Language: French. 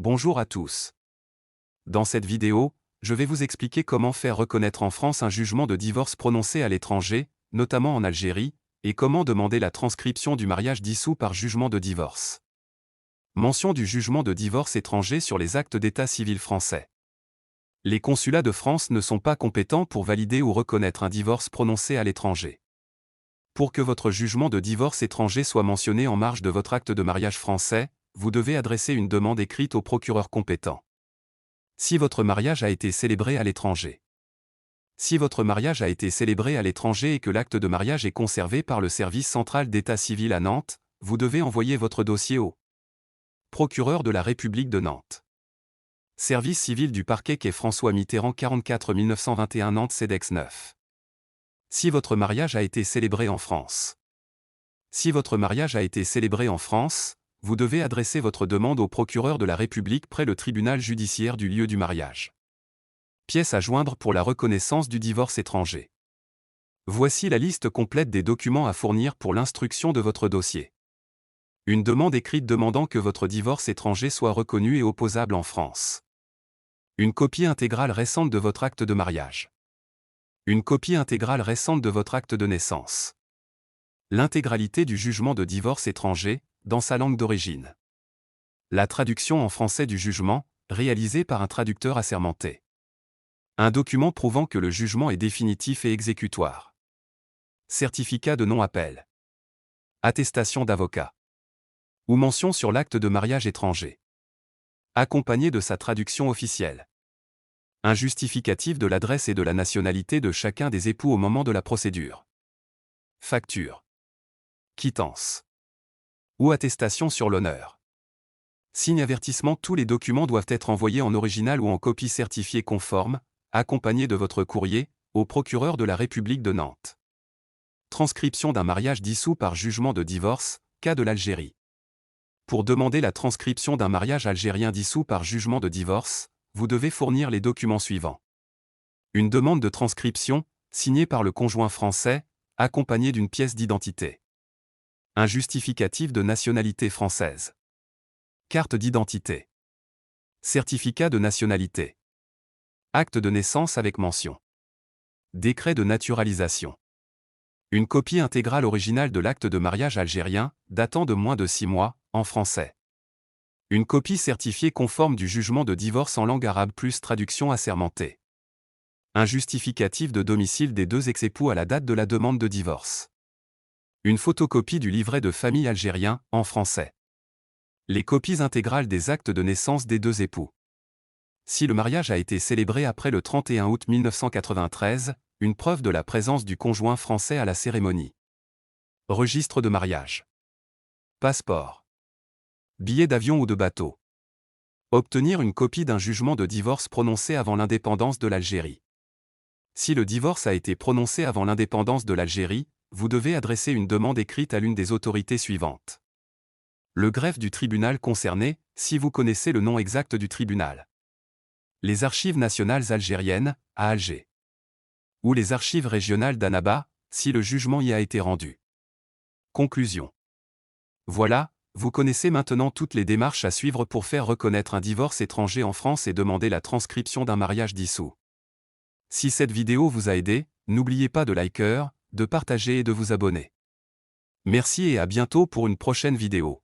Bonjour à tous. Dans cette vidéo, je vais vous expliquer comment faire reconnaître en France un jugement de divorce prononcé à l'étranger, notamment en Algérie, et comment demander la transcription du mariage dissous par jugement de divorce. Mention du jugement de divorce étranger sur les actes d'état civil français. Les consulats de France ne sont pas compétents pour valider ou reconnaître un divorce prononcé à l'étranger. Pour que votre jugement de divorce étranger soit mentionné en marge de votre acte de mariage français, vous devez adresser une demande écrite au procureur compétent. Si votre mariage a été célébré à l'étranger. Si votre mariage a été célébré à l'étranger et que l'acte de mariage est conservé par le service central d'état civil à Nantes, vous devez envoyer votre dossier au procureur de la République de Nantes. Service civil du parquet quai François Mitterrand 44 1921 Nantes CEDEX 9. Si votre mariage a été célébré en France. Si votre mariage a été célébré en France, vous devez adresser votre demande au procureur de la République près le tribunal judiciaire du lieu du mariage. Pièce à joindre pour la reconnaissance du divorce étranger. Voici la liste complète des documents à fournir pour l'instruction de votre dossier. Une demande écrite demandant que votre divorce étranger soit reconnu et opposable en France. Une copie intégrale récente de votre acte de mariage. Une copie intégrale récente de votre acte de naissance. L'intégralité du jugement de divorce étranger, dans sa langue d'origine. La traduction en français du jugement, réalisée par un traducteur assermenté. Un document prouvant que le jugement est définitif et exécutoire. Certificat de non-appel. Attestation d'avocat. Ou mention sur l'acte de mariage étranger. Accompagné de sa traduction officielle. Un justificatif de l'adresse et de la nationalité de chacun des époux au moment de la procédure. Facture. Quittance. Ou attestation sur l'honneur. Signe avertissement. Tous les documents doivent être envoyés en original ou en copie certifiée conforme, accompagnés de votre courrier, au procureur de la République de Nantes. Transcription d'un mariage dissous par jugement de divorce, cas de l'Algérie. Pour demander la transcription d'un mariage algérien dissous par jugement de divorce, vous devez fournir les documents suivants. Une demande de transcription, signée par le conjoint français, accompagnée d'une pièce d'identité. Un justificatif de nationalité française. Carte d'identité. Certificat de nationalité. Acte de naissance avec mention. Décret de naturalisation. Une copie intégrale originale de l'acte de mariage algérien, datant de moins de 6 mois, en français. Une copie certifiée conforme du jugement de divorce en langue arabe plus traduction assermentée. Un justificatif de domicile des deux ex-époux à la date de la demande de divorce. Une photocopie du livret de famille algérien, en français. Les copies intégrales des actes de naissance des deux époux. Si le mariage a été célébré après le 31 août 1993, une preuve de la présence du conjoint français à la cérémonie. Registre de mariage. Passeport. Billet d'avion ou de bateau. Obtenir une copie d'un jugement de divorce prononcé avant l'indépendance de l'Algérie. Si le divorce a été prononcé avant l'indépendance de l'Algérie, vous devez adresser une demande écrite à l'une des autorités suivantes. Le greffe du tribunal concerné, si vous connaissez le nom exact du tribunal. Les archives nationales algériennes, à Alger. Ou les archives régionales d'Annaba, si le jugement y a été rendu. Conclusion. Voilà, vous connaissez maintenant toutes les démarches à suivre pour faire reconnaître un divorce étranger en France et demander la transcription d'un mariage dissous. Si cette vidéo vous a aidé, n'oubliez pas de liker, de partager et de vous abonner. Merci et à bientôt pour une prochaine vidéo.